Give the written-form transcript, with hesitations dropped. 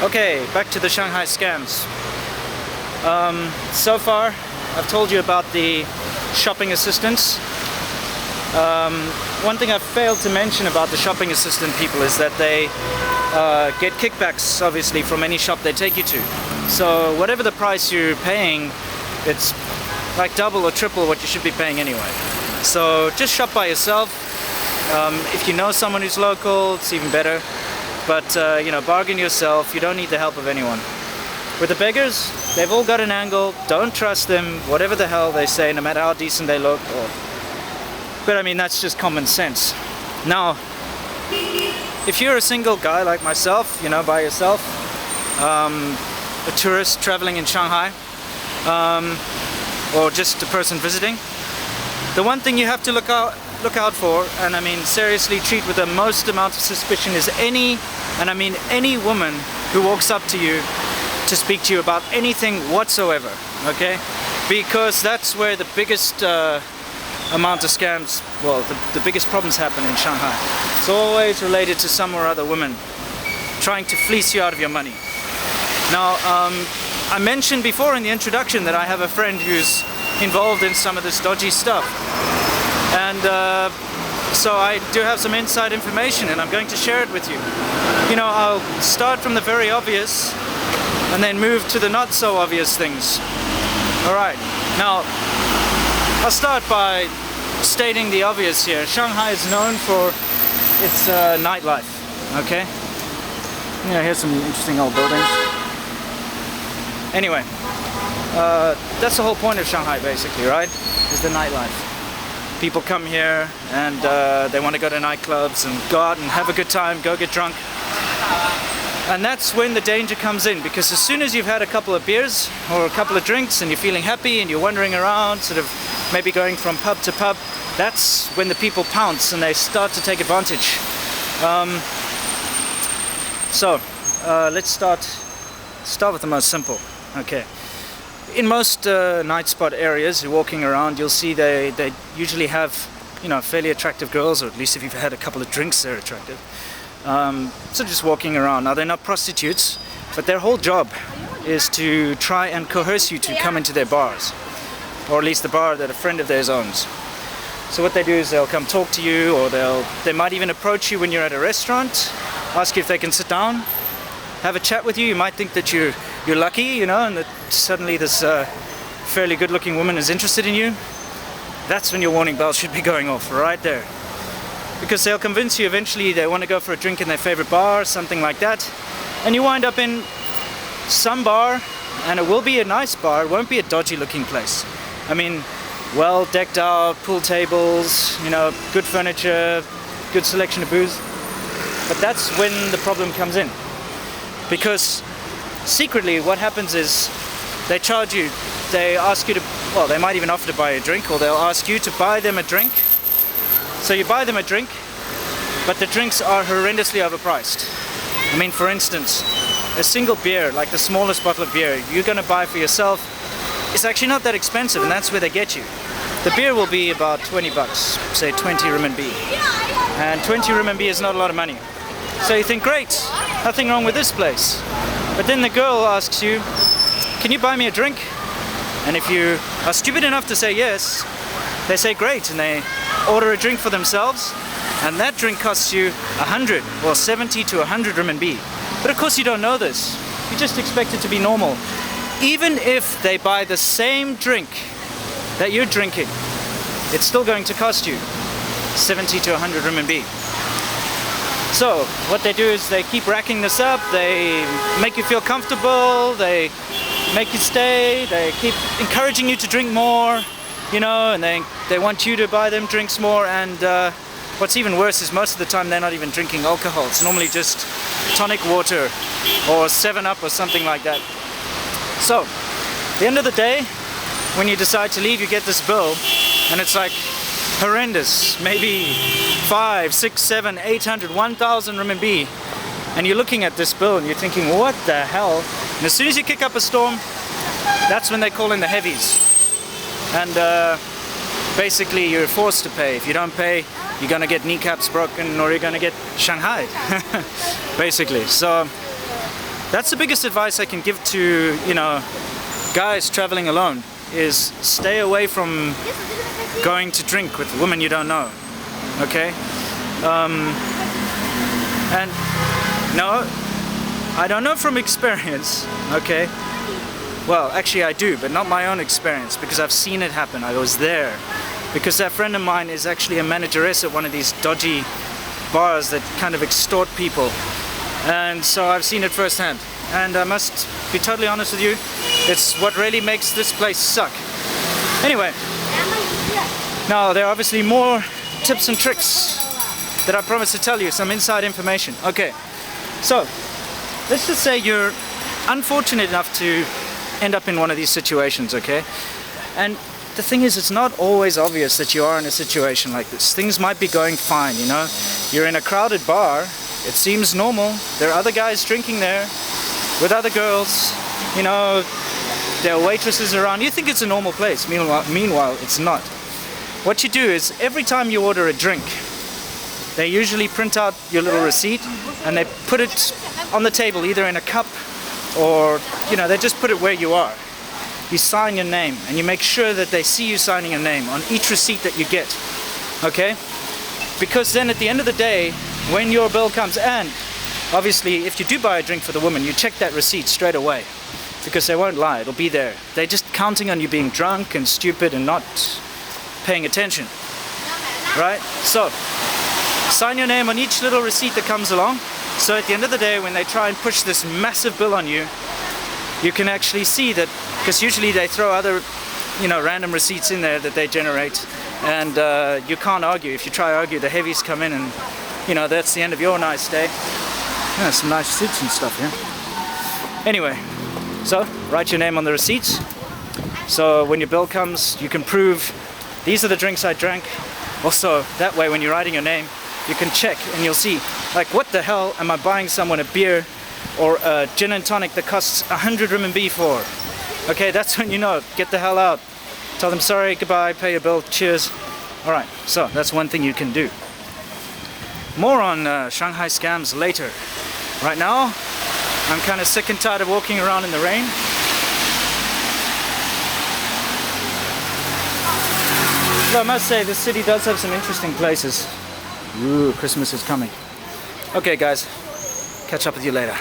Okay, back to the Shanghai scams. So far, I've told you about the shopping assistants. One thing I've failed to mention about the shopping assistant people is that they get kickbacks, obviously, from any shop they take you to. So whatever the price you're paying, it's like double or triple what you should be paying anyway. So just shop by yourself. If you know someone who's local, it's even better. But you know, bargain yourself. You don't need the help of anyone. With the beggars, they've all got an angle. Don't trust them, whatever the hell they say, no matter how decent they look. But I mean, that's just common sense. Now, if you're a single guy like myself, you know, by yourself, a tourist traveling in Shanghai, or just a person visiting, the one thing you have to look out for, and I mean seriously treat with the most amount of suspicion, is any woman who walks up to you to speak to you about anything whatsoever, okay? Because that's where the biggest amount of scams, well, the biggest problems happen in Shanghai. It's always related to some or other woman trying to fleece you out of your money. Now, I mentioned before in the introduction that I have a friend who's involved in some of this dodgy stuff. And so I do have some inside information and I'm going to share it with you. You know, I'll start from the very obvious and then move to the not so obvious things. Alright, now I'll start by stating the obvious here. Shanghai is known for its nightlife, okay? Yeah, here's some interesting old buildings. Anyway, that's the whole point of Shanghai basically, right? Is the nightlife. People come here and they want to go to nightclubs and go out and have a good time, go get drunk. And that's when the danger comes in, because as soon as you've had a couple of beers or a couple of drinks and you're feeling happy and you're wandering around, sort of maybe going from pub to pub, that's when the people pounce and they start to take advantage. Let's start with the most simple. Okay. In most night spot areas, you're walking around, you'll see they usually have, you know, fairly attractive girls, or at least if you've had a couple of drinks, they're attractive. So just walking around. Now, they're not prostitutes, but their whole job is to try and coerce you to come into their bars, or at least the bar that a friend of theirs owns. So what they do is they'll come talk to you, or they might even approach you when you're at a restaurant, ask you if they can sit down, have a chat with you. You might think that you're lucky, you know, and that suddenly this fairly good-looking woman is interested in you. That's when your warning bell should be going off, right there. Because they'll convince you eventually they want to go for a drink in their favorite bar, something like that. And you wind up in some bar, and it will be a nice bar, it won't be a dodgy-looking place. I mean, well decked out, pool tables, you know, good furniture, good selection of booze. But that's when the problem comes in. Because secretly what happens is they charge you, they ask you to, well, they might even offer to buy a drink, or they'll ask you to buy them a drink. So you buy them a drink, but the drinks are horrendously overpriced. I mean, for instance, a single beer, like the smallest bottle of beer, you're going to buy for yourself, it's actually not that expensive, and that's where they get you. The beer will be about 20 bucks, say 20 RMB. And 20 RMB is not a lot of money. So you think, great, nothing wrong with this place. But then the girl asks you, can you buy me a drink? And if you are stupid enough to say yes, they say great, and they order a drink for themselves, and that drink costs you 100 or 70 to 100 RMB. But of course you don't know this. You just expect it to be normal. Even if they buy the same drink that you're drinking, it's still going to cost you 70 to 100 RMB. So what they do is they keep racking this up, they make you feel comfortable, they make you stay, they keep encouraging you to drink more, you know, and they want you to buy them drinks more. And what's even worse is most of the time they're not even drinking alcohol. It's normally just tonic water or 7-Up or something like that. So at the end of the day, when you decide to leave, you get this bill, and it's like horrendous, maybe 5, 6, 7, 800, 1,000 RMB. And you're looking at this bill and you're thinking, what the hell? And as soon as you kick up a storm, that's when they call in the heavies. And basically you're forced to pay. If you don't pay, you're gonna get kneecaps broken, or you're gonna get shanghaied, basically. So That's the biggest advice I can give to, you know, guys traveling alone, is stay away from going to drink with women you don't know. Okay? And no, I don't know from experience, okay? Well, actually I do, but not my own experience, because I've seen it happen. I was there. Because that friend of mine is actually a manageress at one of these dodgy bars that kind of extort people. And so I've seen it firsthand. And I must be totally honest with you, it's what really makes this place suck. Anyway, now there are obviously more tips and tricks that I promise to tell you, some inside information. Okay, so let's just say you're unfortunate enough to end up in one of these situations, okay? And the thing is, it's not always obvious that you are in a situation like this. Things might be going fine, you know? You're in a crowded bar, it seems normal. There are other guys drinking there with other girls, you know, there are waitresses around. You think it's a normal place, meanwhile it's not. What you do is, every time you order a drink, they usually print out your little receipt and they put it on the table, either in a cup or, you know, they just put it where you are. You sign your name and you make sure that they see you signing your name on each receipt that you get, okay? Because then at the end of the day, when your bill comes, and obviously if you do buy a drink for the woman, you check that receipt straight away, because they won't lie, it'll be there. They're just counting on you being drunk and stupid and not paying attention, right? So, sign your name on each little receipt that comes along, so at the end of the day, when they try and push this massive bill on you, you can actually see that, because usually they throw other, you know, random receipts in there that they generate, and you can't argue. If you try to argue, the heavies come in and, you know, that's the end of your nice day. Yeah, some nice suits and stuff, yeah? Anyway, so, write your name on the receipts, so when your bill comes, you can prove, these are the drinks I drank. Also, that way when you're writing your name, you can check and you'll see, like, what the hell am I buying someone a beer or a gin and tonic that costs 100 RMB for? Okay, that's when you know, get the hell out. Tell them sorry, goodbye, pay your bill, cheers. Alright, so that's one thing you can do. More on Shanghai scams later. Right now, I'm kind of sick and tired of walking around in the rain. Though I must say, this city does have some interesting places. Ooh, Christmas is coming. Okay guys, catch up with you later.